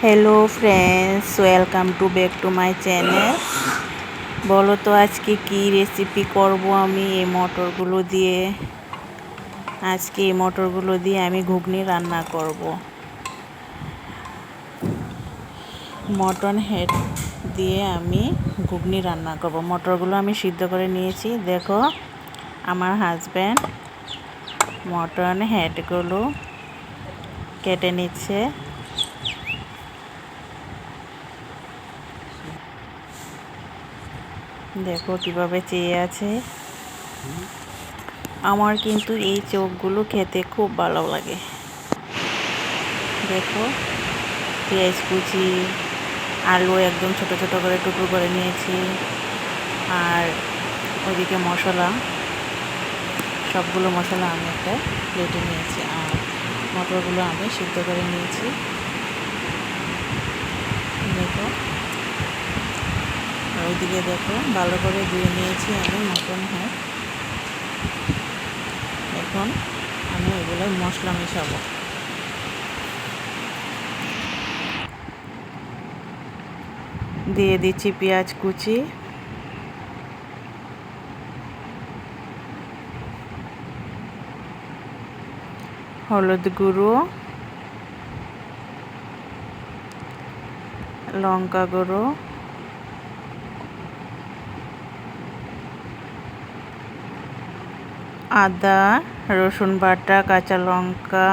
Hello friends, welcome to back to my channel. বলো তো আজকে কি রেসিপি করব আমি এই মটরগুলো দিয়ে আমি ঘুগনি রান্না করব। মটন হেড দিয়ে আমি ঘুগনি রান্না করব। মটরগুলো আমি সিদ্ধ করে নিয়েছি। দেখো আমার হাজব্যান্ড মটন হেডগুলো কেটে নিচ্ছে। দেখো কিভাবে চেয়ে আছে। আমার কিন্তু এই চোখগুলো খেতে খুব ভালো লাগে। দেখো পেঁয়াজ কুচি, আলু একদম ছোট ছোট করে টুকরো করে নিয়েছি, আর ওইদিকে সবগুলো মশলা আমি একটা প্লেটে নিয়েছি, আর মটরগুলো আমি সিদ্ধ করে নিয়েছি। দেখো আর ওইদিকে দেখো ভালো করে ধুয়ে নিয়েছি আমি মটন হেড। এখন আমি এগুলো মশলা মেশাবো। দিয়ে দিচ্ছি পেঁয়াজ কুচি, হলুদ গুঁড়ো, লঙ্কা গুঁড়ো, আদা রসুন বাটা, কাঁচা লঙ্কা,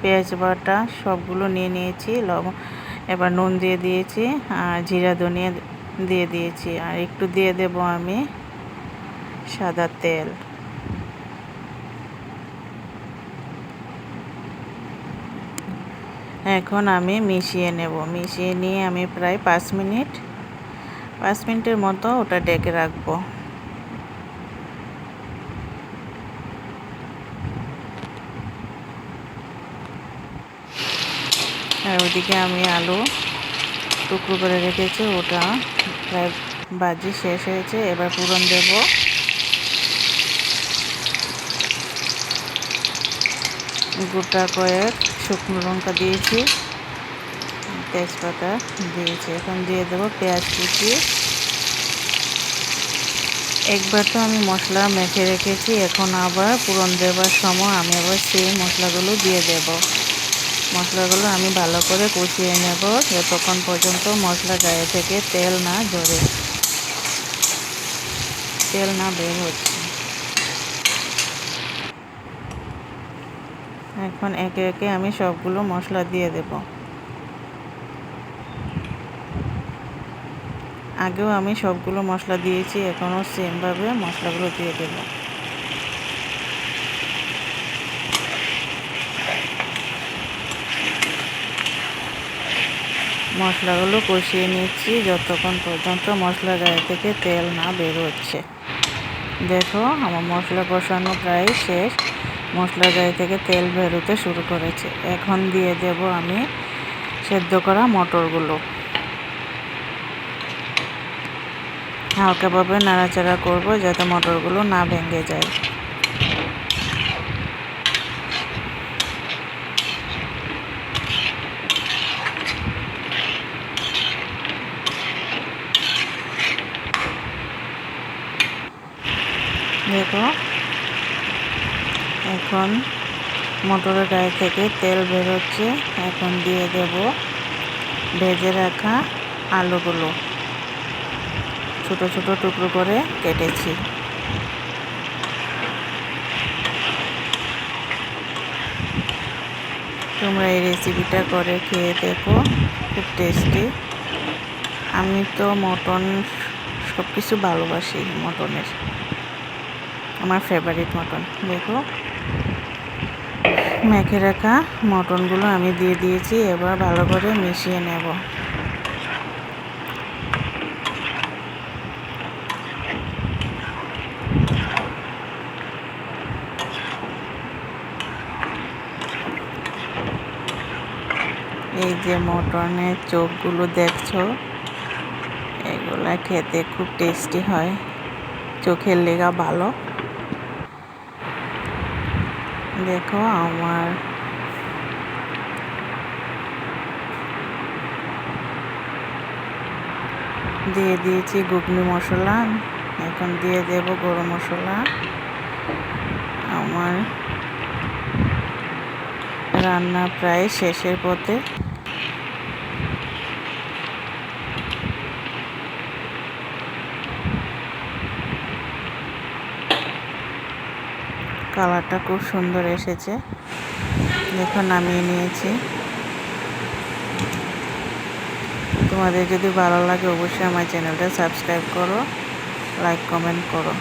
পেঁয়াজ বাটা সবগুলো নিয়ে নিয়েছি। এবার নুন দিয়ে দিয়েছি, আর জিরা ধনিয়া দিয়ে দিয়েছি, আর একটু দিয়ে দেব আমি সাদা তেল। এখন আমি মিশিয়ে নেব। মিশিয়ে নিয়ে আমি প্রায় 5 মিনিটের মতো ওটা ডেকে রাখবো। আর ওইদিকে আমি আলু টুকরো করে রেখেছি, ওটা প্রায় ভাজি শেষ হয়েছে। এবার ফোড়ন দেব। গোটা কয়েক শুকনো লঙ্কা দিয়েছি, তেজপাতা দিয়েছি। এখন দিয়ে দেবো পেঁয়াজ কুচি। একবার তো আমি মশলা মেখে রেখেছি, এখন আবার ফোড়ন দেবার সময় আমি আবার সেই মশলাগুলো দিয়ে দেব। মশলাগুলো আমি ভালো করে কষিয়ে নেব যতক্ষণ পর্যন্ত মশলা গায়ে থেকে তেল না বের হচ্ছে। এখন একে একে আমি সবগুলো মশলা দিয়ে দেব। আগেও আমি সবগুলো মশলা দিয়েছি, এখনও সেমভাবে মশলাগুলো দিয়ে দেব। মশলাগুলো কষিয়ে নিচ্ছি যতক্ষণ পর্যন্ত মশলা গায়ে থেকে তেল না বের হচ্ছে। দেখো আমার মশলা কষানো প্রায় শেষ। মশলা গায়ে থেকে তেল বেরোতে শুরু করেছে। এখন দিয়ে দেব আমি সেদ্ধ করা মটরগুলো। হালকাভাবে নাড়াচাড়া করব যাতে মটরগুলো না ভেঙে যায়। দেখো এখন মটরের গায়ে থেকে তেল বেরোচ্ছে। এখন দিয়ে দেব ভেজে রাখা আলুগুলো, ছোট ছোট টুকরো করে কেটেছি। তোমরা এই রেসিপিটা করে খেয়ে দেখো, খুব টেস্টি। আমি তো মটন সব কিছু ভালোবাসি। মটনের আমার ফেভারিট মটন। দেখো মেখে রাখা মটনগুলো আমি দিয়ে দিয়েছি। এবার ভালো করে মিশিয়ে নেব। এই যে মটনের চোখগুলো দেখছো, এগুলা খেতে খুব টেস্টি হয়, চোখের লেগা ভালো। দেখো আমার দিয়ে দিয়েছি ঘুগনি মশলা, এখন দিয়ে দেব গরম মশলা। আমার রান্না প্রায় শেষের পথে। কালারটা খুব সুন্দর এসেছে, দেখো নামিয়ে নিয়েছি। তোমাদের যদি ভালো লাগে অবশ্যই আমার চ্যানেলটা সাবস্ক্রাইব করো, লাইক কমেন্ট করো,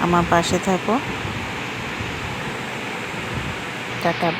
আমার পাশে থাকো। টাটা।